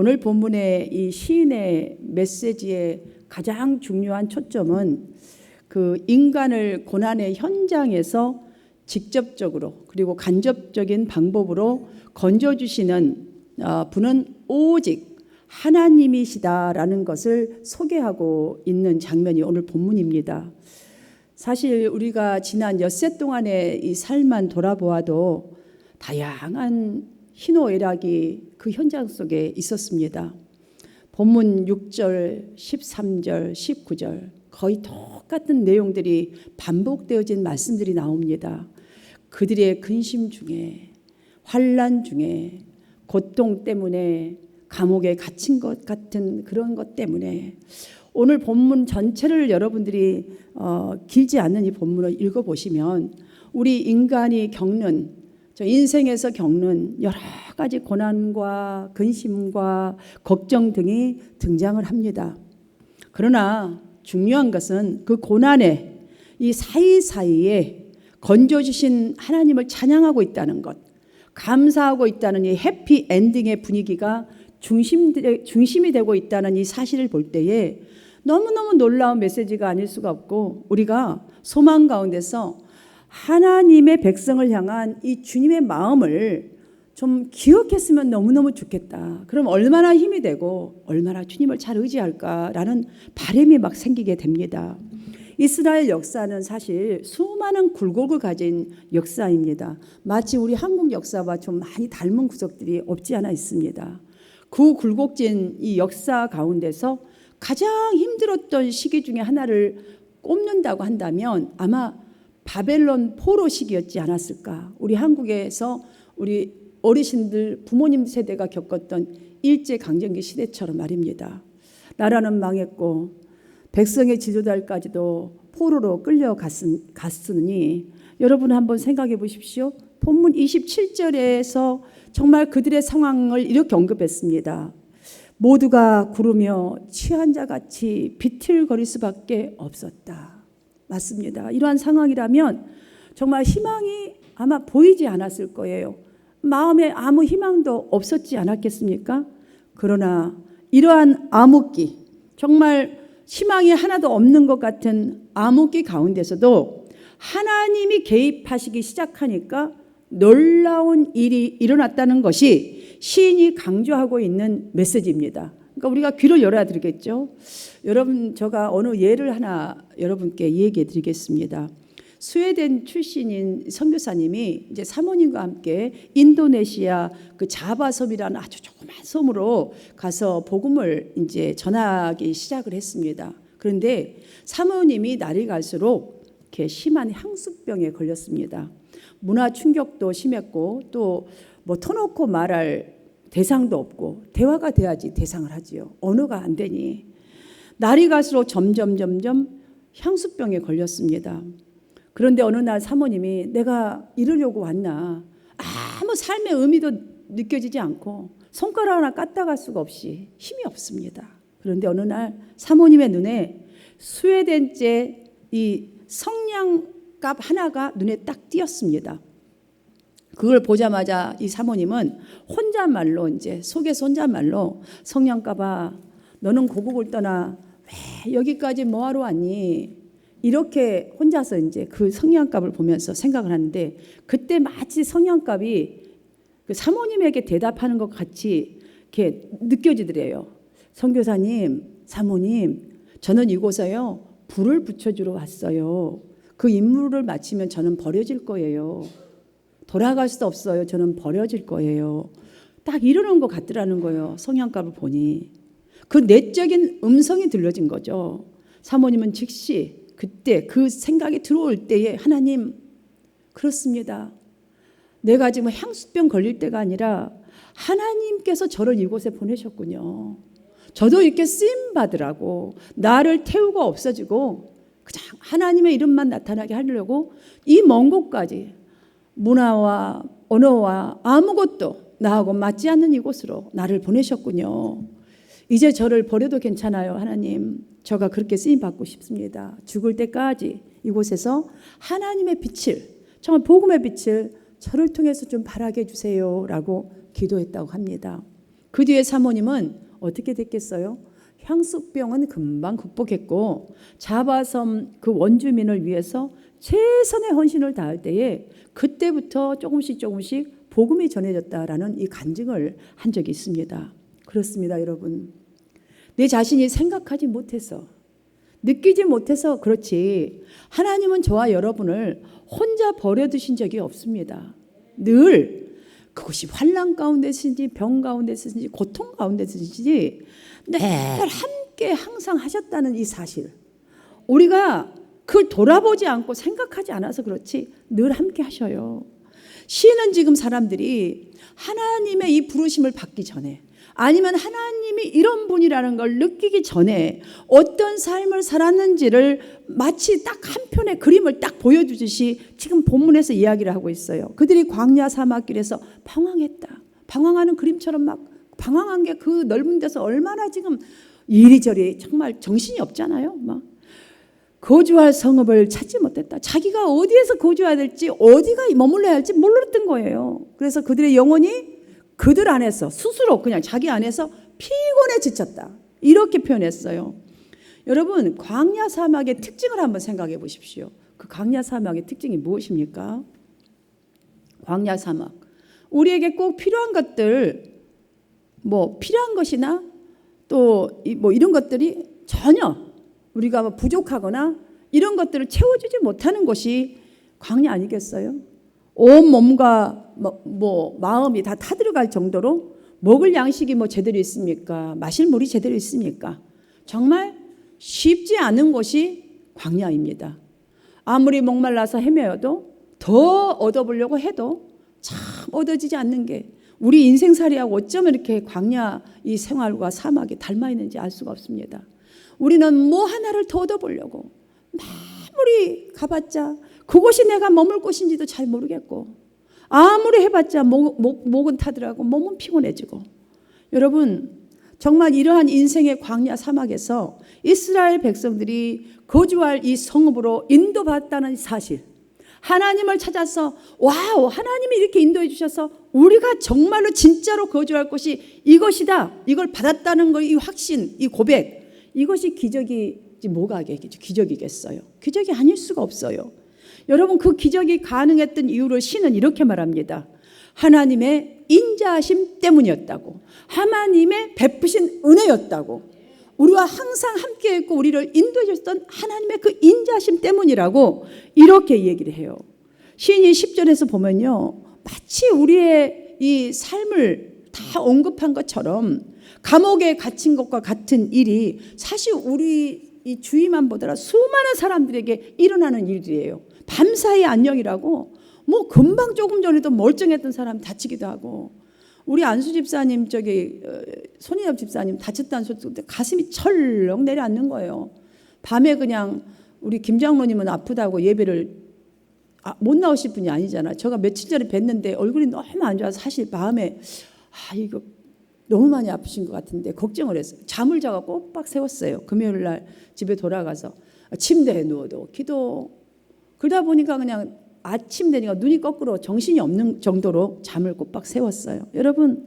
오늘 본문의 이 시인의 메시지의 가장 중요한 초점은 그 인간을 고난의 현장에서 직접적으로 그리고 간접적인 방법으로 건져주시는 분은 오직 하나님이시다라는 것을 소개하고 있는 장면이 오늘 본문입니다. 사실 우리가 지난 엿새 동안의 이 삶만 돌아보아도 다양한 희노애락이 그 현장 속에 있었습니다. 본문 6절, 13절, 19절 거의 똑같은 내용들이 반복되어진 말씀들이 나옵니다. 그들의 근심 중에, 환난 중에, 고통 때문에, 감옥에 갇힌 것 같은 그런 것 때문에 오늘 본문 전체를 여러분들이 길지 않는 이 본문을 읽어보시면 우리 인간이 겪는, 저 인생에서 겪는 여러 가지 고난과 근심과 걱정 등이 등장을 합니다. 그러나 중요한 것은 그 고난의 이 사이사이에 건져주신 하나님을 찬양하고 있다는 것, 감사하고 있다는 이 해피 엔딩의 분위기가 중심이 되고 있다는 이 사실을 볼 때에 너무너무 놀라운 메시지가 아닐 수가 없고, 우리가 소망 가운데서 하나님의 백성을 향한 이 주님의 마음을 좀 기억했으면 너무너무 좋겠다. 그럼 얼마나 힘이 되고 얼마나 주님을 잘 의지할까라는 바람이 막 생기게 됩니다. 이스라엘 역사는 사실 수많은 굴곡을 가진 역사입니다. 마치 우리 한국 역사와 좀 많이 닮은 구석들이 없지 않아 있습니다. 그 굴곡진 이 역사 가운데서 가장 힘들었던 시기 중에 하나를 꼽는다고 한다면 아마 바벨론 포로 시기였지 않았을까. 우리 한국에서 우리 어르신들 부모님 세대가 겪었던 일제강점기 시대처럼 말입니다. 나라는 망했고 백성의 지도자까지도 포로로 끌려갔으니 여러분 한번 생각해 보십시오. 본문 27절에서 정말 그들의 상황을 이렇게 언급했습니다. 모두가 구르며 취한 자같이 비틀거릴 수밖에 없었다. 맞습니다. 이러한 상황이라면 정말 희망이 아마 보이지 않았을 거예요. 마음에 아무 희망도 없었지 않았겠습니까? 그러나 이러한 암흑기, 정말 희망이 하나도 없는 것 같은 암흑기 가운데서도 하나님이 개입하시기 시작하니까 놀라운 일이 일어났다는 것이 시인이 강조하고 있는 메시지입니다. 그러니까 우리가 귀를 열어야 되겠죠. 여러분, 제가 어느 예를 하나 여러분께 얘기해 드리겠습니다. 스웨덴 출신인 선교사님이 이제 사모님과 함께 인도네시아 그 자바 섬이라는 아주 조그만 섬으로 가서 복음을 이제 전하기 시작을 했습니다. 그런데 사모님이 날이 갈수록 이렇게 심한 향수병에 걸렸습니다. 문화 충격도 심했고 또 뭐 터놓고 말할 대상도 없고, 대화가 돼야지 대상을 하지요. 언어가 안 되니 날이 갈수록 점점 향수병에 걸렸습니다. 그런데 어느 날 사모님이 내가 이러려고 왔나, 아무 삶의 의미도 느껴지지 않고 손가락 하나 까딱할 수가 없이 힘이 없습니다. 그런데 어느 날 사모님의 눈에 스웨덴제 이 성냥갑 하나가 눈에 딱 띄었습니다. 그걸 보자마자 이 사모님은 혼잣말로, 이제 속에서 혼잣말로, 성냥갑아 너는 고국을 떠나 왜 여기까지 뭐하러 왔니? 이렇게 혼자서 이제 그 성냥갑을 보면서 생각을 하는데, 그때 마치 성냥갑이 그 사모님에게 대답하는 것 같이 이렇게 느껴지더래요. 선교사님, 사모님, 저는 이곳에요 불을 붙여주러 왔어요. 그 임무를 마치면 저는 버려질 거예요. 돌아갈 수도 없어요. 저는 버려질 거예요. 딱 이러는 것 같더라는 거예요. 성냥갑을 보니 그 내적인 음성이 들려진 거죠. 사모님은 즉시 그때 그 생각이 들어올 때에 하나님, 그렇습니다. 내가 지금 향수병 걸릴 때가 아니라 하나님께서 저를 이곳에 보내셨군요. 저도 이렇게 쓰임 받으라고, 나를 태우고 없어지고 그냥 하나님의 이름만 나타나게 하려고 이 먼 곳까지 문화와 언어와 아무것도 나하고 맞지 않는 이곳으로 나를 보내셨군요. 이제 저를 버려도 괜찮아요. 하나님, 저가 그렇게 쓰임받고 싶습니다. 죽을 때까지 이곳에서 하나님의 빛을, 정말 복음의 빛을 저를 통해서 좀 발하게 해주세요 라고 기도했다고 합니다. 그 뒤에 사모님은 어떻게 됐겠어요? 향수병은 금방 극복했고 자바섬 그 원주민을 위해서 최선의 헌신을 다할 때에 그때부터 조금씩 복음이 전해졌다라는 이 간증을 한 적이 있습니다. 그렇습니다, 여러분. 내 자신이 생각하지 못해서, 느끼지 못해서 그렇지 하나님은 저와 여러분을 혼자 버려두신 적이 없습니다. 늘 그것이 환난 가운데든지 병 가운데든지 고통 가운데든지 늘 함께 항상 하셨다는 이 사실, 우리가 그걸 돌아보지 않고 생각하지 않아서 그렇지 늘 함께 하셔요. 시인은 지금 사람들이 하나님의 이 부르심을 받기 전에, 아니면 하나님이 이런 분이라는 걸 느끼기 전에 어떤 삶을 살았는지를 마치 딱 한 편의 그림을 딱 보여주듯이 지금 본문에서 이야기를 하고 있어요. 그들이 광야 사막길에서 방황했다. 방황하는 그림처럼 막 방황한 게 그 넓은 데서 얼마나 지금 이리저리 정말 정신이 없잖아요. 막 거주할 성읍을 찾지 못했다. 자기가 어디에서 거주해야 될지, 어디가 머물러야 할지 몰랐던 거예요. 그래서 그들의 영혼이 그들 안에서 스스로 그냥 자기 안에서 피곤에 지쳤다. 이렇게 표현했어요. 여러분, 광야 사막의 특징을 한번 생각해 보십시오. 그 광야 사막의 특징이 무엇입니까? 광야 사막. 우리에게 꼭 필요한 것들, 필요한 것이나 또 이런 것들이 전혀 우리가 부족하거나 이런 것들을 채워주지 못하는 것이 광야 아니겠어요? 온 몸과 마음이 다 타들어갈 정도로 먹을 양식이 제대로 있습니까? 마실 물이 제대로 있습니까? 정말 쉽지 않은 것이 광야입니다. 아무리 목말라서 헤매어도 더 얻어보려고 해도 참 얻어지지 않는 게 우리 인생살이하고 어쩌면 이렇게 광야 이 생활과 사막이 닮아 있는지 알 수가 없습니다. 우리는 뭐 하나를 더 얻어보려고 아무리 가봤자 그곳이 내가 머물 곳인지도 잘 모르겠고, 아무리 해봤자 목은 타더라고 몸은 피곤해지고. 여러분, 정말 이러한 인생의 광야 사막에서 이스라엘 백성들이 거주할 이 성읍으로 인도받았다는 사실, 하나님을 찾아서 와우, 하나님이 이렇게 인도해 주셔서 우리가 정말로 진짜로 거주할 곳이 이것이다, 이걸 받았다는 거, 이 확신, 이 고백, 이것이 기적이지 뭐가 기적이겠어요? 기적이 아닐 수가 없어요. 여러분, 그 기적이 가능했던 이유를 시는 이렇게 말합니다. 하나님의 인자하심 때문이었다고, 하나님의 베푸신 은혜였다고, 우리와 항상 함께했고 우리를 인도해 주셨던 하나님의 그 인자하심 때문이라고 이렇게 얘기를 해요. 시인이 10절에서 보면요, 마치 우리의 이 삶을 다 언급한 것처럼 감옥에 갇힌 것과 같은 일이 사실 우리 이 주위만 보더라 수많은 사람들에게 일어나는 일들이에요. 밤사이 안녕이라고 금방 조금 전에도 멀쩡했던 사람 다치기도 하고, 우리 안수 집사님 손인엽 집사님 다쳤다는 소리 듣고 가슴이 철렁 내려앉는 거예요. 밤에 그냥 우리 김 장로님은 아프다고 예배를 못 나오실 분이 아니잖아. 제가 며칠 전에 뵀는데 얼굴이 너무 안 좋아서 사실 마음에 이거 너무 많이 아프신 것 같은데 걱정을 했어요. 잠을 자고 꼬박 세웠어요. 금요일 날 집에 돌아가서 침대에 누워도 기도. 그러다 보니까 그냥 아침 되니까 눈이 거꾸로 정신이 없는 정도로 잠을 꼬박 세웠어요. 여러분,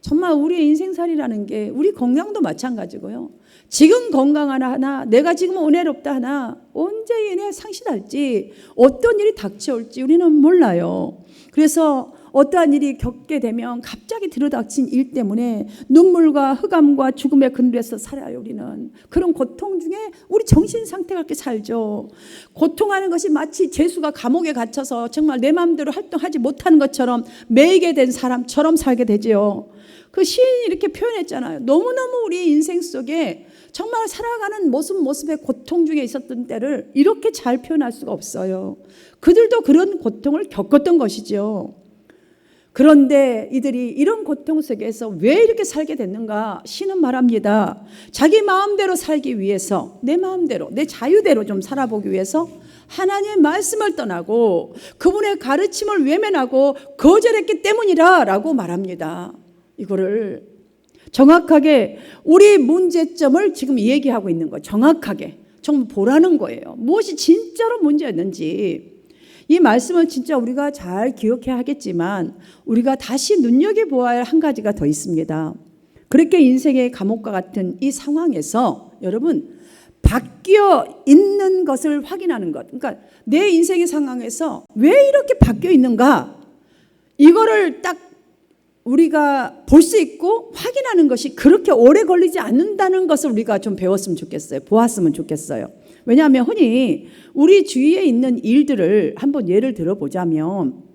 정말 우리의 인생살이라는 게 우리 건강도 마찬가지고요. 지금 건강하나 내가 지금 은혜롭다 하나 언제 얘네 상실할지, 어떤 일이 닥쳐올지 우리는 몰라요. 그래서 어떠한 일이 겪게 되면 갑자기 들어닥친 일 때문에 눈물과 흑암과 죽음의 근두에서 살아요. 우리는 그런 고통 중에 우리 정신 상태가 그렇게 살죠. 고통하는 것이 마치 죄수가 감옥에 갇혀서 정말 내 마음대로 활동하지 못하는 것처럼 매이게 된 사람처럼 살게 되죠. 그 시인이 이렇게 표현했잖아요. 너무너무 우리 인생 속에 정말 살아가는 모습의 고통 중에 있었던 때를 이렇게 잘 표현할 수가 없어요. 그들도 그런 고통을 겪었던 것이죠. 그런데 이들이 이런 고통 속에서 왜 이렇게 살게 됐는가? 시는 말합니다. 자기 마음대로 살기 위해서, 내 마음대로, 내 자유대로 좀 살아보기 위해서 하나님의 말씀을 떠나고 그분의 가르침을 외면하고 거절했기 때문이라 라고 말합니다. 이거를 정확하게 우리 문제점을 지금 얘기하고 있는 거예요. 정확하게 정말 보라는 거예요. 무엇이 진짜로 문제였는지. 이 말씀을 진짜 우리가 잘 기억해야 하겠지만 우리가 다시 눈여겨보아야 할 한 가지가 더 있습니다. 그렇게 인생의 감옥과 같은 이 상황에서 여러분 바뀌어 있는 것을 확인하는 것. 그러니까 내 인생의 상황에서 왜 이렇게 바뀌어 있는가? 이거를 딱 우리가 볼 수 있고 확인하는 것이 그렇게 오래 걸리지 않는다는 것을 우리가 좀 배웠으면 좋겠어요. 보았으면 좋겠어요. 왜냐하면 흔히 우리 주위에 있는 일들을 한번 예를 들어보자면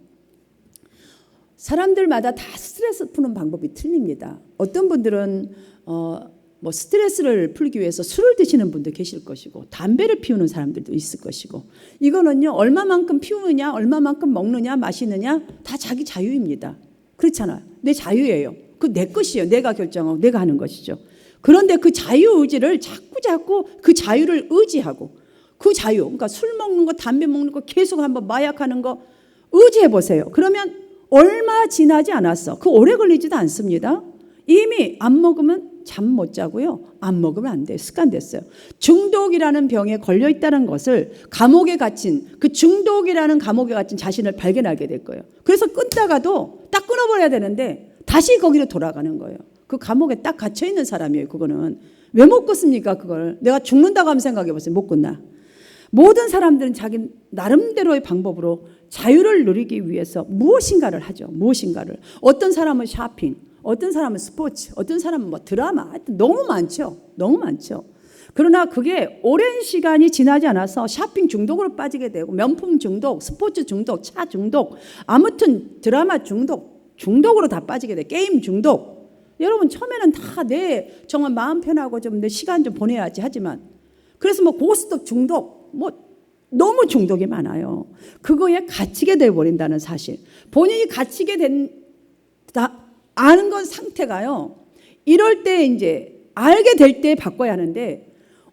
사람들마다 다 스트레스 푸는 방법이 틀립니다. 어떤 분들은 뭐 스트레스를 풀기 위해서 술을 드시는 분도 계실 것이고 담배를 피우는 사람들도 있을 것이고 이거는요 얼마만큼 피우느냐 얼마만큼 먹느냐 마시느냐 다 자기 자유입니다. 그렇잖아요. 내 자유예요. 그 내 것이에요. 내가 결정하고 내가 하는 것이죠. 그런데 그 자유의지를 자꾸 그 자유를 의지하고 그 자유 그러니까 술 먹는 거 담배 먹는 거 계속 한번 마약하는 거 의지해 보세요. 그러면 얼마 지나지 않았어. 그 오래 걸리지도 않습니다. 이미 안 먹으면 잠 못 자고요. 안 먹으면 안 돼요. 습관됐어요. 중독이라는 병에 걸려 있다는 것을 감옥에 갇힌 그 중독이라는 감옥에 갇힌 자신을 발견하게 될 거예요. 그래서 끊다가도 딱 끊어버려야 되는데 다시 거기로 돌아가는 거예요. 그 감옥에 딱 갇혀 있는 사람이에요. 그거는 왜 못 끊습니까? 그걸 내가 죽는다고 하면 생각해 보세요. 못 끊나? 모든 사람들은 자기 나름대로의 방법으로 자유를 누리기 위해서 무엇인가를 하죠. 무엇인가를. 어떤 사람은 쇼핑, 어떤 사람은 스포츠, 어떤 사람은 뭐 드라마, 너무 많죠. 너무 많죠. 그러나 그게 오랜 시간이 지나지 않아서 쇼핑 중독으로 빠지게 되고 명품 중독, 스포츠 중독, 차 중독, 아무튼 드라마 중독으로 다 빠지게 돼. 게임 중독. 여러분 처음에는 다 내 정말 마음 편하고 좀 내 시간 좀 보내야지 하지만 그래서 뭐 고스톱 중독, 뭐 너무 중독이 많아요. 그거에 갇히게 돼 버린다는 사실. 본인이 갇히게 된다 아는 건 상태가요. 이럴 때 이제 알게 될 때 바꿔야 하는데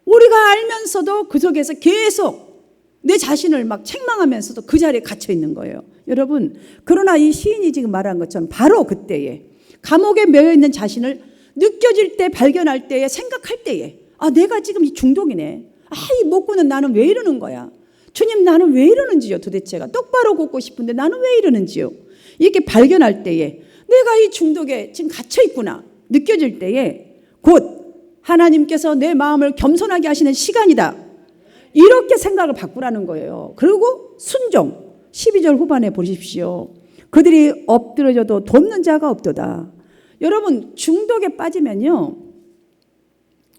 우리가 알면서도 그 속에서 계속 내 자신을 막 책망하면서도 그 자리에 갇혀 있는 거예요. 여러분 그러나 이 시인이 지금 말한 것처럼 바로 그때에 감옥에 매여 있는 자신을 느껴질 때 발견할 때에 생각할 때에 아 내가 지금 이 중독이네. 아 이 못 끊는 나는 왜 이러는 거야. 주님 나는 왜 이러는지요. 도대체가 똑바로 걷고 싶은데 나는 왜 이러는지요. 이렇게 발견할 때에 내가 이 중독에 지금 갇혀 있구나 느껴질 때에 곧 하나님께서 내 마음을 겸손하게 하시는 시간이다. 이렇게 생각을 바꾸라는 거예요. 그리고 순종 12절 후반에 보십시오. 그들이 엎드려져도 돕는 자가 없도다. 여러분 중독에 빠지면요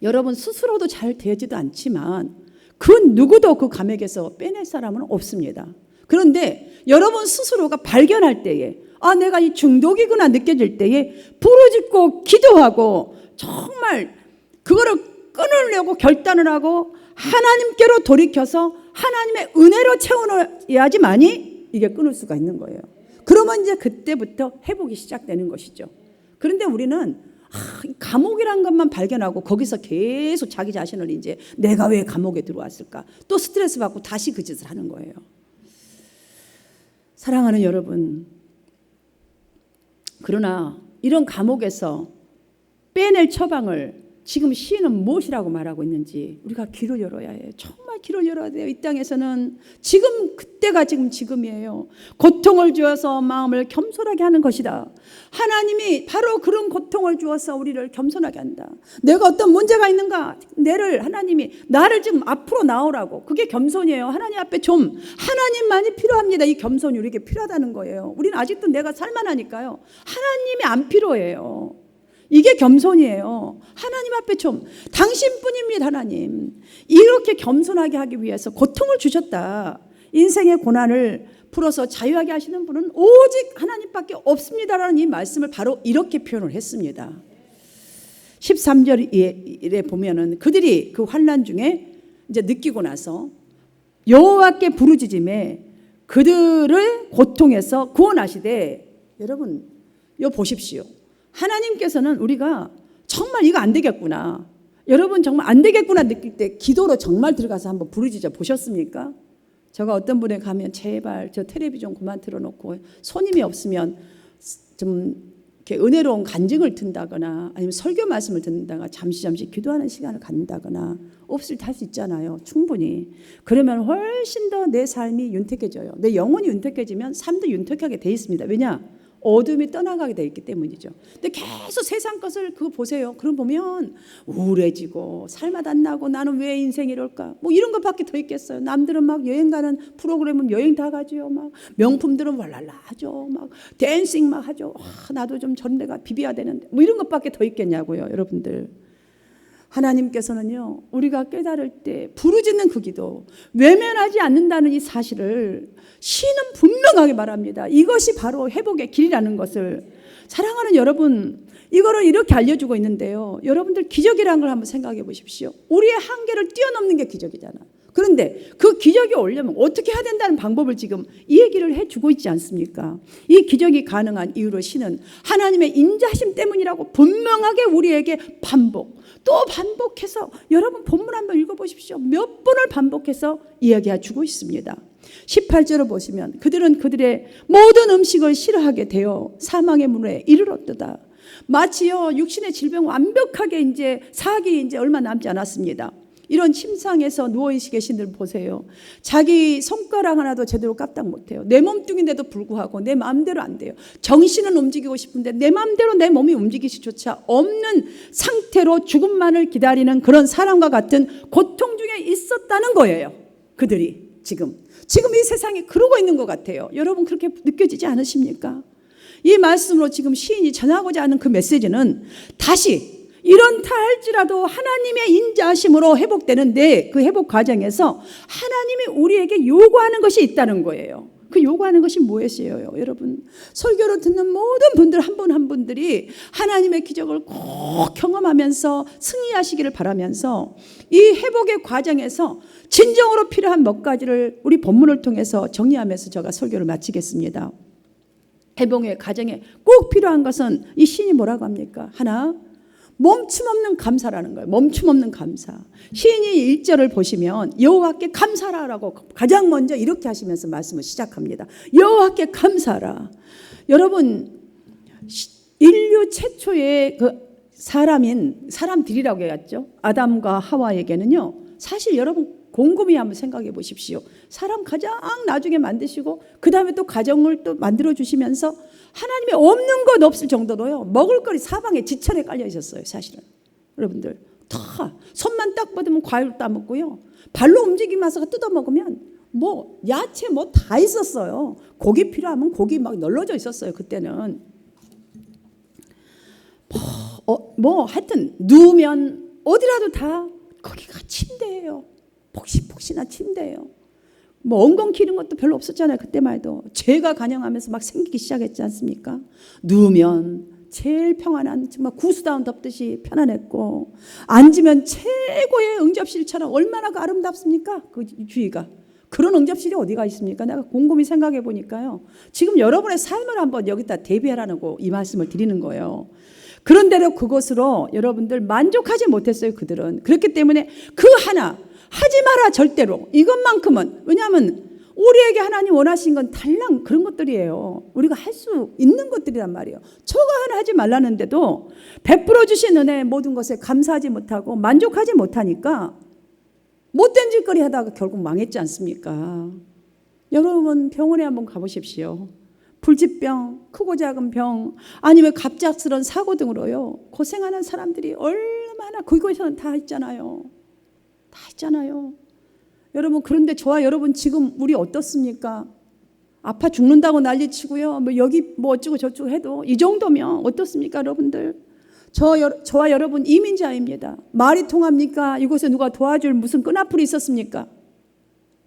여러분 스스로도 잘 되지도 않지만 그 누구도 그 감옥에서 빼낼 사람은 없습니다. 그런데 여러분 스스로가 발견할 때에 아 내가 이 중독이구나 느껴질 때에 부르짖고 기도하고 정말 그거를 끊으려고 결단을 하고 하나님께로 돌이켜서 하나님의 은혜로 채워야지만이 이게 끊을 수가 있는 거예요. 그러면 이제 그때부터 회복이 시작되는 것이죠. 그런데 우리는 감옥이란 것만 발견하고 거기서 계속 자기 자신을 이제 내가 왜 감옥에 들어왔을까 또 스트레스 받고 다시 그 짓을 하는 거예요. 사랑하는 여러분 그러나 이런 감옥에서 빼낼 처방을 지금 시인은 무엇이라고 말하고 있는지 우리가 귀를 열어야 해요. 정말 귀를 열어야 돼요. 이 땅에서는 지금 그때가 지금이에요. 고통을 주어서 마음을 겸손하게 하는 것이다. 하나님이 바로 그런 고통을 주어서 우리를 겸손하게 한다. 내가 어떤 문제가 있는가 하나님이 나를 지금 앞으로 나오라고 그게 겸손이에요. 하나님 앞에 좀 하나님만이 필요합니다. 이 겸손이 우리에게 필요하다는 거예요. 우리는 아직도 내가 살만하니까요. 하나님이 안 필요해요. 이게 겸손이에요. 하나님 앞에 좀 당신뿐입니다. 하나님 이렇게 겸손하게 하기 위해서 고통을 주셨다. 인생의 고난을 풀어서 자유하게 하시는 분은 오직 하나님밖에 없습니다라는 이 말씀을 바로 이렇게 표현을 했습니다. 13절에 보면은 그들이 그 환난 중에 이제 느끼고 나서 여호와께 부르짖음에 그들을 고통에서 구원하시되 여러분 이거 보십시오. 하나님께서는 우리가 정말 이거 안 되겠구나. 여러분 정말 안 되겠구나 느낄 때 기도로 정말 들어가서 한번 부르짖어 보셨습니까? 제가 어떤 분에 가면 제발 저 텔레비전 그만 틀어놓고 손님이 없으면 좀 이렇게 은혜로운 간증을 든다거나 아니면 설교 말씀을 듣는다거나 잠시 기도하는 시간을 갖는다거나 없을 때 할 수 있잖아요. 충분히. 그러면 훨씬 더 내 삶이 윤택해져요. 내 영혼이 윤택해지면 삶도 윤택하게 돼 있습니다. 왜냐? 어둠이 떠나가게 돼 있기 때문이죠. 근데 계속 세상 것을 그거 보세요. 그럼 보면 우울해지고 살맛 안 나고 나는 왜 인생이 이럴까? 뭐 이런 것밖에 더 있겠어요. 남들은 막 여행 가는 프로그램은 여행 다 가죠. 막 명품들은 왈랄라 하죠. 막 댄싱 막 하죠. 나도 좀 저런 데가 비벼야 되는데 뭐 이런 것밖에 더 있겠냐고요, 여러분들. 하나님께서는요, 우리가 깨달을 때 부르짖는 그 기도, 외면하지 않는다는 이 사실을 시는 분명하게 말합니다. 이것이 바로 회복의 길이라는 것을. 사랑하는 여러분, 이거를 이렇게 알려주고 있는데요, 여러분들 기적이라는 걸 한번 생각해 보십시오. 우리의 한계를 뛰어넘는 게 기적이잖아. 그런데 그 기적이 오려면 어떻게 해야 된다는 방법을 지금 이 얘기를 해주고 있지 않습니까? 이 기적이 가능한 이유로 시는 하나님의 인자하심 때문이라고 분명하게 우리에게 또 반복해서, 여러분 본문 한번 읽어보십시오. 몇 번을 반복해서 이야기해 주고 있습니다. 18절을 보시면 그들은 그들의 모든 음식을 싫어하게 되어 사망의 문에 이르렀도다. 마치요 육신의 질병 완벽하게 이제 사기 이제 얼마 남지 않았습니다. 이런 침상에서 누워있이 계신 분 보세요. 자기 손가락 하나도 제대로 까딱 못해요. 내 몸뚱인데도 불구하고 내 마음대로 안 돼요. 정신은 움직이고 싶은데 내 마음대로 내 몸이 움직이시조차 없는 상태로 죽음만을 기다리는 그런 사람과 같은 고통 중에 있었다는 거예요. 그들이 지금 이 세상이 그러고 있는 것 같아요. 여러분 그렇게 느껴지지 않으십니까? 이 말씀으로 지금 시인이 전하고자 하는 그 메시지는 다시 이런다 할지라도 하나님의 인자하심으로 회복되는데 그 회복 과정에서 하나님이 우리에게 요구하는 것이 있다는 거예요. 그 요구하는 것이 무엇이에요? 여러분, 설교를 듣는 모든 분들 한 분 한 분들이 하나님의 기적을 꼭 경험하면서 승리하시기를 바라면서 이 회복의 과정에서 진정으로 필요한 몇 가지를 우리 본문을 통해서 정리하면서 제가 설교를 마치겠습니다. 회복의 과정에 꼭 필요한 것은 이 시인이 뭐라고 합니까? 하나, 멈춤없는 감사라는 거예요. 멈춤없는 감사. 시인이 1절을 보시면 여호와께 감사라라고 가장 먼저 이렇게 하시면서 말씀을 시작합니다. 여호와께 감사라. 여러분, 인류 최초의 그 사람들이라고 해야죠. 아담과 하와에게는요, 사실 여러분 곰곰이 한번 생각해 보십시오. 사람 가장 나중에 만드시고 그 다음에 또 가정을 또 만들어 주시면서 하나님이 없는 것 없을 정도로요, 먹을거리 사방에 지천에 깔려 있었어요. 사실은 여러분들 다 손만 딱 뻗으면 과일 따먹고요, 발로 움직이면서 뜯어 먹으면 뭐 야채 뭐 다 있었어요. 고기 필요하면 고기 막 널려져 있었어요. 그때는 뭐 하여튼 누우면 어디라도 다 거기가 침대예요. 폭신폭신한 침대예요. 뭐 엉겅 키는 것도 별로 없었잖아요. 그때만 해도 죄가 간영하면서 막 생기기 시작했지 않습니까? 누우면 제일 평안한, 정말 구스다운 덮듯이 편안했고, 앉으면 최고의 응접실처럼 얼마나 아름답습니까? 그 주위가. 그런 응접실이 어디가 있습니까? 내가 곰곰이 생각해 보니까요, 지금 여러분의 삶을 한번 여기다 대비하라고 이 말씀을 드리는 거예요. 그런데도 그것으로 여러분들 만족하지 못했어요. 그들은. 그렇기 때문에 그 하나 하지 마라, 절대로. 이것만큼은. 왜냐하면 우리에게 하나님 원하신 건 달랑 그런 것들이에요. 우리가 할 수 있는 것들이란 말이에요. 저거 하나 하지 말라는데도 베풀어 주신 은혜의 모든 것에 감사하지 못하고 만족하지 못하니까 못된 짓거리 하다가 결국 망했지 않습니까? 여러분 병원에 한번 가보십시오. 불치병, 크고 작은 병, 아니면 갑작스러운 사고 등으로요, 고생하는 사람들이 얼마나 그곳에서는 다 있잖아요. 다 있잖아요. 여러분, 그런데 저와 여러분 지금 우리 어떻습니까? 아파 죽는다고 난리치고요, 뭐 여기 뭐 어쩌고 저쩌고 해도 이 정도면 어떻습니까, 여러분들? 저와 여러분 이민자입니다. 말이 통합니까? 이곳에 누가 도와줄 무슨 끈앞풀이 있었습니까?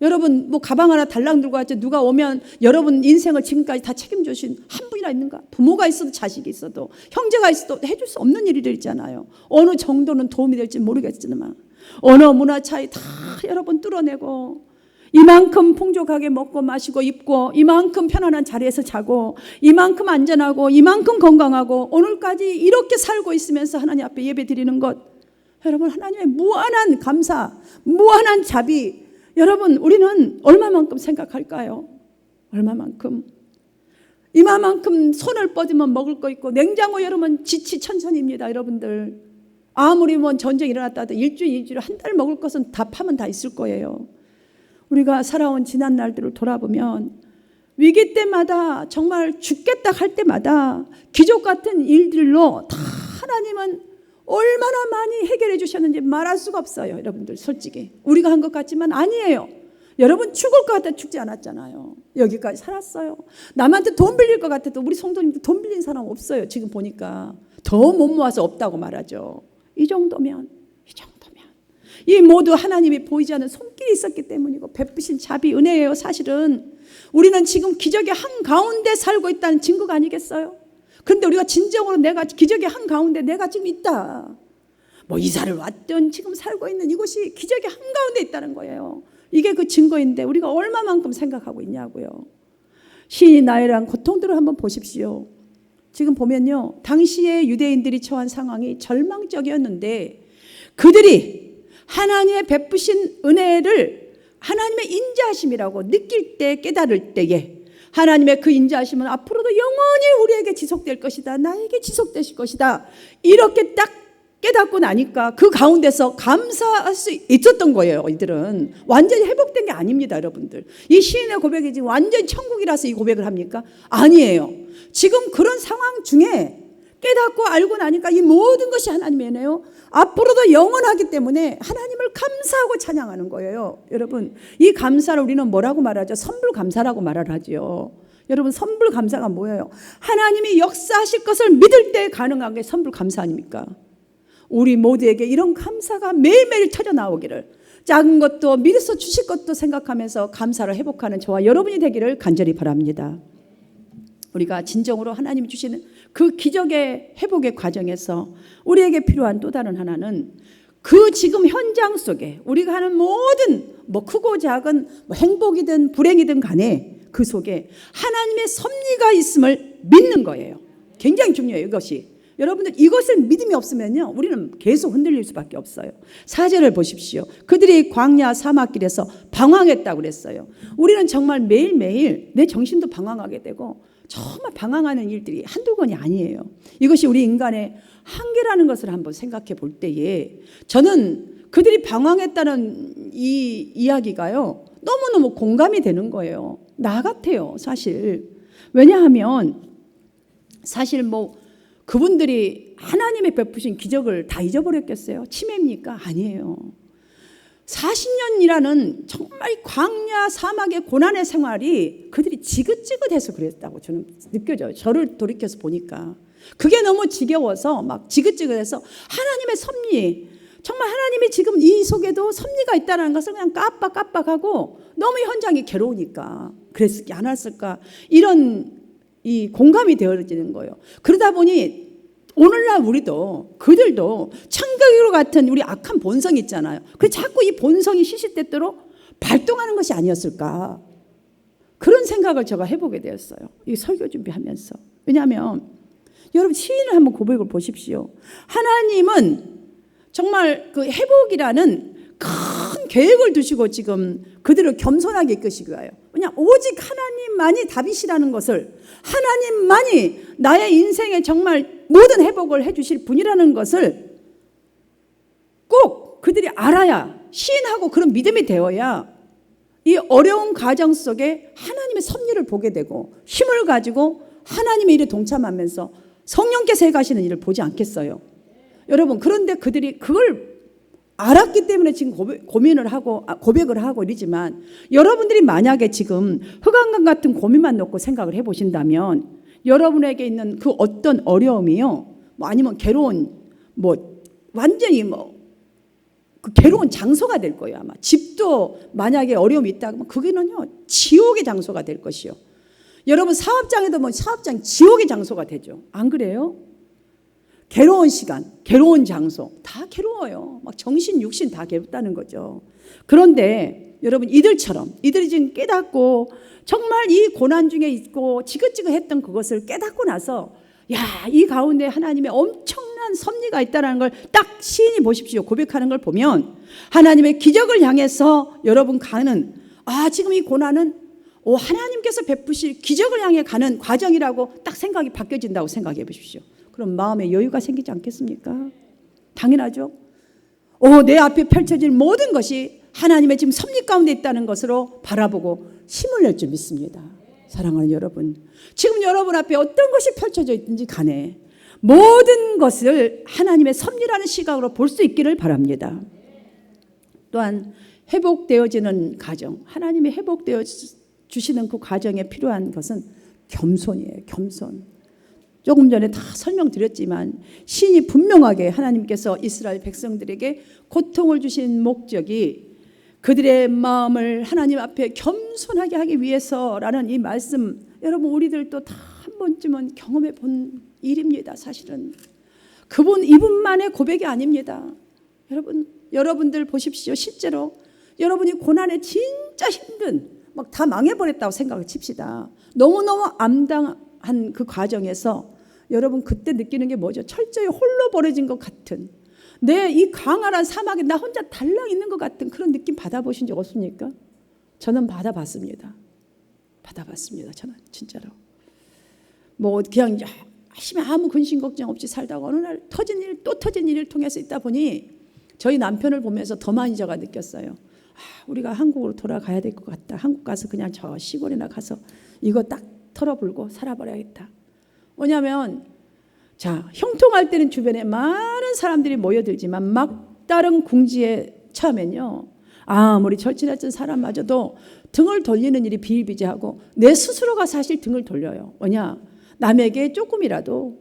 여러분 뭐 가방 하나 달랑 들고 왔죠. 누가 오면 여러분 인생을 지금까지 다 책임져 주신 한 분이나 있는가? 부모가 있어도 자식이 있어도 형제가 있어도 해줄 수 없는 일이 있잖아요. 어느 정도는 도움이 될지 모르겠지만 언어 문화 차이 다 여러분 뚫어내고, 이만큼 풍족하게 먹고 마시고 입고, 이만큼 편안한 자리에서 자고, 이만큼 안전하고, 이만큼 건강하고, 오늘까지 이렇게 살고 있으면서 하나님 앞에 예배 드리는 것, 여러분 하나님의 무한한 감사, 무한한 자비, 여러분 우리는 얼마만큼 생각할까요? 얼마만큼? 이만큼 손을 뻗으면 먹을 거 있고, 냉장고 열으면 지치천천입니다. 여러분들 아무리 뭐 전쟁이 일어났다 해도 일주일 한 달 먹을 것은 다 파면 다 있을 거예요. 우리가 살아온 지난 날들을 돌아보면 위기 때마다 정말 죽겠다 할 때마다 기적 같은 일들로 다 하나님은 얼마나 많이 해결해 주셨는지 말할 수가 없어요. 여러분들 솔직히 우리가 한 것 같지만 아니에요. 여러분 죽을 것 같아 죽지 않았잖아요. 여기까지 살았어요. 남한테 돈 빌릴 것 같아도 우리 성도님들 돈 빌린 사람 없어요. 지금 보니까 더 못 모아서 없다고 말하죠. 이 정도면 이 모두 하나님이 보이지 않는 손길이 있었기 때문이고 베푸신 자비 은혜예요. 사실은 우리는 지금 기적의 한가운데 살고 있다는 증거가 아니겠어요? 그런데 우리가 진정으로 내가 기적의 한가운데 내가 지금 있다, 뭐 이사를 왔든 지금 살고 있는 이곳이 기적의 한가운데 있다는 거예요. 이게 그 증거인데 우리가 얼마만큼 생각하고 있냐고요. 시인이 나열한 고통들을 한번 보십시오. 지금 보면요, 당시에 유대인들이 처한 상황이 절망적이었는데 그들이 하나님의 베푸신 은혜를 하나님의 인자하심이라고 느낄 때, 깨달을 때에 하나님의 그 인자하심은 앞으로도 영원히 우리에게 지속될 것이다, 나에게 지속될 것이다, 이렇게 딱 깨닫고 나니까 그 가운데서 감사할 수 있었던 거예요. 이들은 완전히 회복된 게 아닙니다. 여러분들, 이 시인의 고백이 지금 완전히 천국이라서 이 고백을 합니까? 아니에요. 지금 그런 상황 중에 깨닫고 알고 나니까 이 모든 것이 하나님의 은혜요, 앞으로도 영원하기 때문에 하나님을 감사하고 찬양하는 거예요. 여러분, 이 감사를 우리는 뭐라고 말하죠? 선불감사라고 말을 하죠. 여러분, 선불감사가 뭐예요? 하나님이 역사하실 것을 믿을 때 가능한 게 선불감사 아닙니까? 우리 모두에게 이런 감사가 매일매일 터져 나오기를, 작은 것도 미리서 주실 것도 생각하면서 감사를 회복하는 저와 여러분이 되기를 간절히 바랍니다. 우리가 진정으로 하나님이 주시는 그 기적의 회복의 과정에서 우리에게 필요한 또 다른 하나는 그 지금 현장 속에 우리가 하는 모든 뭐 크고 작은 뭐 행복이든 불행이든 간에 그 속에 하나님의 섭리가 있음을 믿는 거예요. 굉장히 중요해요. 이것이 여러분들, 이것을 믿음이 없으면요 우리는 계속 흔들릴 수밖에 없어요. 4절을 보십시오. 그들이 광야 사막길에서 방황했다고 그랬어요. 우리는 정말 매일매일 내 정신도 방황하게 되고 정말 방황하는 일들이 한두 건이 아니에요. 이것이 우리 인간의 한계라는 것을 한번 생각해 볼 때에 저는 그들이 방황했다는 이 이야기가요 너무너무 공감이 되는 거예요. 나 같아요, 사실. 왜냐하면 사실 뭐 그분들이 하나님의 베푸신 기적을 다 잊어버렸겠어요? 치매입니까? 아니에요. 40년이라는 정말 광야 사막의 고난의 생활이 그들이 지긋지긋해서 그랬다고 저는 느껴져요. 저를 돌이켜서 보니까 그게 너무 지겨워서 막 지긋지긋해서 하나님의 섭리, 정말 하나님이 지금 이 속에도 섭리가 있다는 것을 그냥 깜빡깜빡하고 너무 현장이 괴로우니까 그랬을까 안 했을까, 이런 이 공감이 되어지는 거예요. 그러다 보니 오늘날 우리도 그들도 창기로 같은 우리 악한 본성이 있잖아요. 그래서 자꾸 이 본성이 시시때때로 발동하는 것이 아니었을까, 그런 생각을 제가 해보게 되었어요. 이 설교 준비하면서. 왜냐하면 여러분, 시인을 한번 고백을 보십시오. 하나님은 정말 그 회복이라는 큰 계획을 두시고 지금 그들을 겸손하게 이끄시고요. 그냥 오직 하나님만이 답이시라는 것을, 하나님만이 나의 인생에 정말 모든 회복을 해주실 분이라는 것을 꼭 그들이 알아야, 시인하고 그런 믿음이 되어야 이 어려운 과정 속에 하나님의 섭리를 보게 되고 힘을 가지고 하나님의 일에 동참하면서 성령께서 해가시는 일을 보지 않겠어요? 여러분, 그런데 그들이 그걸 알았기 때문에 지금 고민을 하고 고백을 하고 이러지만, 여러분들이 만약에 지금 흑암강 같은 고민만 놓고 생각을 해보신다면 여러분에게 있는 그 어떤 어려움이요, 뭐 아니면 괴로운, 뭐 완전히 뭐 그 괴로운 장소가 될 거예요. 아마 집도 만약에 어려움이 있다면 그게는요 지옥의 장소가 될 것이요. 여러분, 사업장에도 뭐 사업장 지옥의 장소가 되죠. 안 그래요? 괴로운 시간, 괴로운 장소, 다 괴로워요. 막 정신, 육신 다 괴롭다는 거죠. 그런데 여러분, 이들이 지금 깨닫고 정말 이 고난 중에 있고 지긋지긋했던 그것을 깨닫고 나서, 야, 이 가운데 하나님의 엄청난 섭리가 있다는 걸 딱 시인이 보십시오. 고백하는 걸 보면 하나님의 기적을 향해서 여러분 가는, 지금 이 고난은 하나님께서 베푸실 기적을 향해 가는 과정이라고 딱 생각이 바뀌어진다고 생각해 보십시오. 그럼 마음에 여유가 생기지 않겠습니까? 당연하죠. 내 앞에 펼쳐질 모든 것이 하나님의 지금 섭리 가운데 있다는 것으로 바라보고 힘을 낼 줄 믿습니다. 사랑하는 여러분, 지금 여러분 앞에 어떤 것이 펼쳐져 있든지 간에 모든 것을 하나님의 섭리라는 시각으로 볼 수 있기를 바랍니다. 또한 회복되어지는 가정, 하나님이 회복되어 주시는 그 과정에 필요한 것은 겸손이에요. 겸손. 조금 전에 다 설명드렸지만 신이 분명하게 하나님께서 이스라엘 백성들에게 고통을 주신 목적이 그들의 마음을 하나님 앞에 겸손하게 하기 위해서라는 이 말씀, 여러분 우리들도 다 한 번쯤은 경험해 본 일입니다. 사실은 이분만의 고백이 아닙니다. 여러분들 보십시오. 실제로 여러분이 고난에 진짜 힘든 막 다 망해버렸다고 생각을 칩시다. 너무너무 암담한 그 과정에서 여러분 그때 느끼는 게 뭐죠? 철저히 홀로 버려진 것 같은, 내 이 광활한 사막에 나 혼자 달랑 있는 것 같은 그런 느낌 받아보신 적 없습니까? 저는 받아봤습니다. 저는 진짜로. 뭐 그냥 열심히 아무 근심 걱정 없이 살다가 어느 날 터진 일 또 터진 일을 통해서 있다 보니 저희 남편을 보면서 더 많이 제가 느꼈어요. 우리가 한국으로 돌아가야 될 것 같다. 한국 가서 그냥 저 시골이나 가서 이거 딱 털어불고 살아버려야겠다. 왜냐하면 자, 형통할 때는 주변에 많은 사람들이 모여들지만 막다른 궁지에 처하면요, 아무리 절친했던 사람마저도 등을 돌리는 일이 비일비재하고 내 스스로가 사실 등을 돌려요. 왜냐? 남에게 조금이라도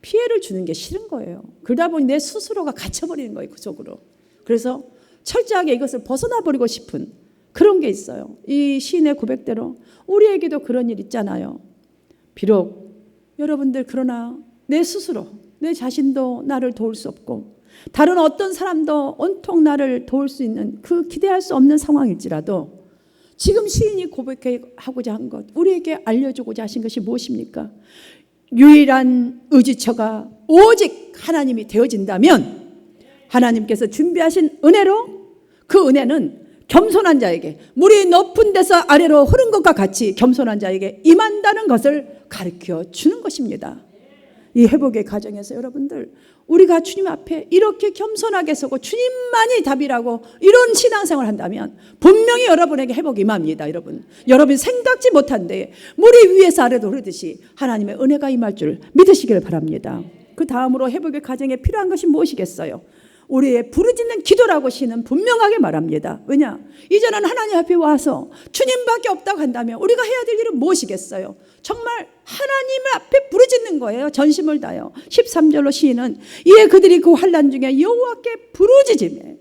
피해를 주는 게 싫은 거예요. 그러다 보니 내 스스로가 갇혀버리는 거예요, 그 속으로. 그래서 철저하게 이것을 벗어나버리고 싶은 그런 게 있어요. 이 시인의 고백대로 우리에게도 그런 일 있잖아요. 비록 여러분들 그러나 내 스스로, 내 자신도 나를 도울 수 없고 다른 어떤 사람도 온통 나를 도울 수 있는 그 기대할 수 없는 상황일지라도 지금 시인이 고백하고자 한 것, 우리에게 알려주고자 하신 것이 무엇입니까? 유일한 의지처가 오직 하나님이 되어진다면 하나님께서 준비하신 은혜로, 그 은혜는 겸손한 자에게, 물이 높은 데서 아래로 흐른 것과 같이 겸손한 자에게 임한다는 것을 가르쳐 주는 것입니다. 이 회복의 과정에서 여러분들, 우리가 주님 앞에 이렇게 겸손하게 서고 주님만이 답이라고 이런 신앙생활을 한다면 분명히 여러분에게 회복이 임합니다. 여러분이 생각지 못한 데에 물이 위에서 아래로 흐르듯이 하나님의 은혜가 임할 줄 믿으시기를 바랍니다. 그 다음으로 회복의 과정에 필요한 것이 무엇이겠어요? 우리의 부르짖는 기도라고 시는 분명하게 말합니다. 왜냐? 이제는 하나님 앞에 와서 주님밖에 없다고 한다면 우리가 해야 될 일은 무엇이겠어요? 정말 하나님 앞에 부르짖는 거예요. 전심을 다하여. 13절로 시인은 이에 그들이 그 환난 중에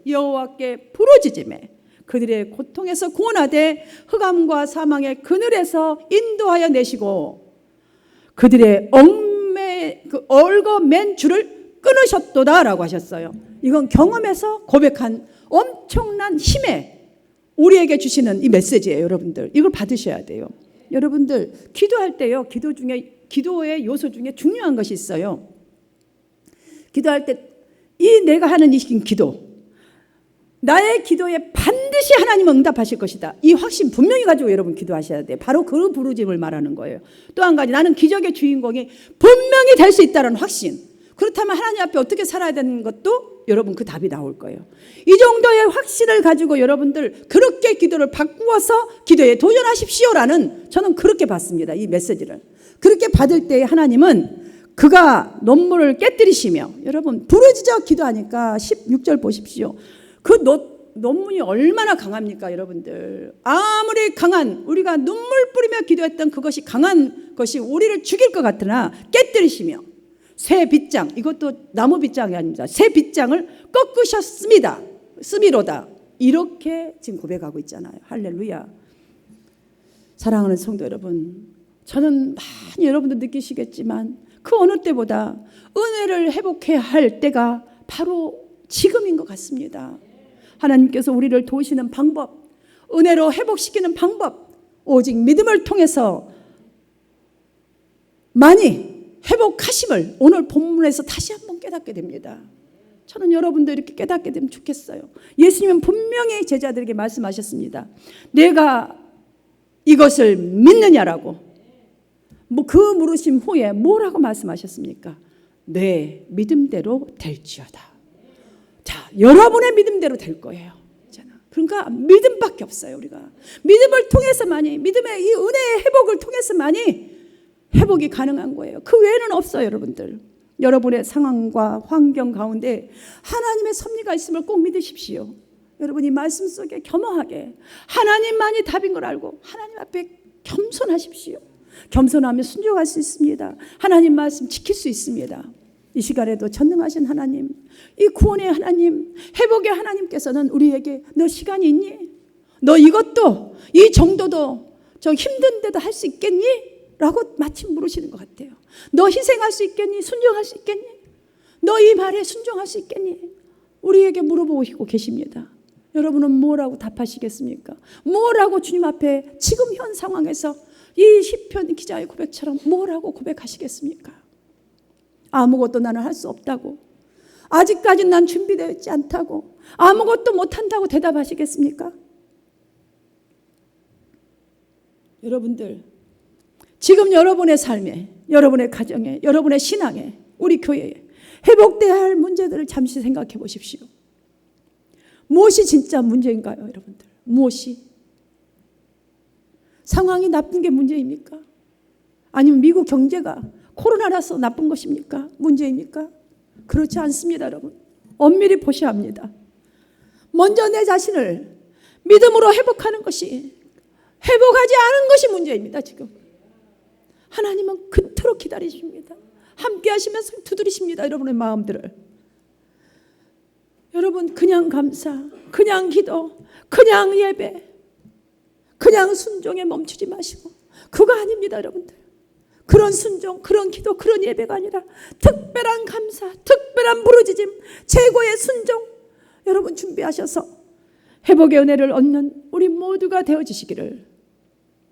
여호와께 부르짖음에 그들의 고통에서 구원하되 흑암과 사망의 그늘에서 인도하여 내시고 그들의 얽어맨 줄을 끊으셨도다라고 하셨어요. 이건 경험에서 고백한 엄청난 힘에 우리에게 주시는 이 메시지예요. 여러분들 이걸 받으셔야 돼요. 여러분들 기도할 때요, 기도의 요소 중에 중요한 것이 있어요. 기도할 때 이 내가 하는 이 기도, 나의 기도에 반드시 하나님은 응답하실 것이다, 이 확신 분명히 가지고 여러분 기도하셔야 돼요. 바로 그 부르짐을 말하는 거예요. 또 한 가지, 나는 기적의 주인공이 분명히 될 수 있다는 확신. 그렇다면 하나님 앞에 어떻게 살아야 되는 것도 여러분 그 답이 나올 거예요. 이 정도의 확신을 가지고 여러분들 그렇게 기도를 바꾸어서 기도에 도전하십시오라는, 저는 그렇게 받습니다. 이 메시지를 그렇게 받을 때 하나님은 그가 논문을 깨뜨리시며, 여러분 부르짖어 기도하니까 16절 보십시오. 그 논문이 얼마나 강합니까? 여러분들 아무리 강한, 우리가 눈물 뿌리며 기도했던 그것이 강한 것이 우리를 죽일 것 같으나 깨뜨리시며 새 빗장, 이것도 나무 빗장이 아닙니다. 새 빗장을 꺾으셨습니다. 쓰미로다. 이렇게 지금 고백하고 있잖아요. 할렐루야. 사랑하는 성도 여러분, 저는 많이 여러분도 느끼시겠지만 그 어느 때보다 은혜를 회복해야 할 때가 바로 지금인 것 같습니다. 하나님께서 우리를 도우시는 방법, 은혜로 회복시키는 방법, 오직 믿음을 통해서 많이 회복하심을 오늘 본문에서 다시 한번 깨닫게 됩니다. 저는 여러분도 이렇게 깨닫게 되면 좋겠어요. 예수님은 분명히 제자들에게 말씀하셨습니다. 내가 이것을 믿느냐라고. 그 물으심 후에 뭐라고 말씀하셨습니까? 내 믿음대로 될지어다. 자, 여러분의 믿음대로 될 거예요. 그러니까 믿음밖에 없어요. 우리가 믿음을 통해서만이, 믿음의 이 은혜의 회복을 통해서만이 회복이 가능한 거예요. 그 외에는 없어요. 여러분들, 여러분의 상황과 환경 가운데 하나님의 섭리가 있음을 꼭 믿으십시오. 여러분이 말씀 속에 겸허하게 하나님만이 답인 걸 알고 하나님 앞에 겸손하십시오. 겸손하면 순종할 수 있습니다. 하나님 말씀 지킬 수 있습니다. 이 시간에도 전능하신 하나님, 이 구원의 하나님, 회복의 하나님께서는 우리에게 너 시간이 있니? 너 이것도, 이 정도도 저 힘든데도 할 수 있겠니? 라고 마침 물으시는 것 같아요. 너 희생할 수 있겠니? 순종할 수 있겠니? 너 이 말에 순종할 수 있겠니? 우리에게 물어보고 계십니다. 여러분은 뭐라고 답하시겠습니까? 뭐라고 주님 앞에 지금 현 상황에서 이 시편 기자의 고백처럼 뭐라고 고백하시겠습니까? 아무것도 나는 할 수 없다고, 아직까지는 난 준비되어 있지 않다고, 아무것도 못한다고 대답하시겠습니까? 여러분들, 지금 여러분의 삶에, 여러분의 가정에, 여러분의 신앙에, 우리 교회에 회복돼야 할 문제들을 잠시 생각해 보십시오. 무엇이 진짜 문제인가요, 여러분들? 무엇이? 상황이 나쁜 게 문제입니까? 아니면 미국 경제가 코로나라서 나쁜 것입니까? 문제입니까? 그렇지 않습니다, 여러분. 엄밀히 보셔야 합니다. 먼저 내 자신을 믿음으로 회복하는 것이, 회복하지 않은 것이 문제입니다. 지금 하나님은 그토록 기다리십니다. 함께 하시면서 두드리십니다. 여러분의 마음들을. 여러분, 그냥 감사, 그냥 기도, 그냥 예배, 그냥 순종에 멈추지 마시고, 그거 아닙니다. 여러분들, 그런 순종, 그런 기도, 그런 예배가 아니라 특별한 감사, 특별한 부르짖음, 최고의 순종, 여러분 준비하셔서 회복의 은혜를 얻는 우리 모두가 되어지시기를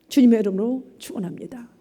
주님의 이름으로 축원합니다.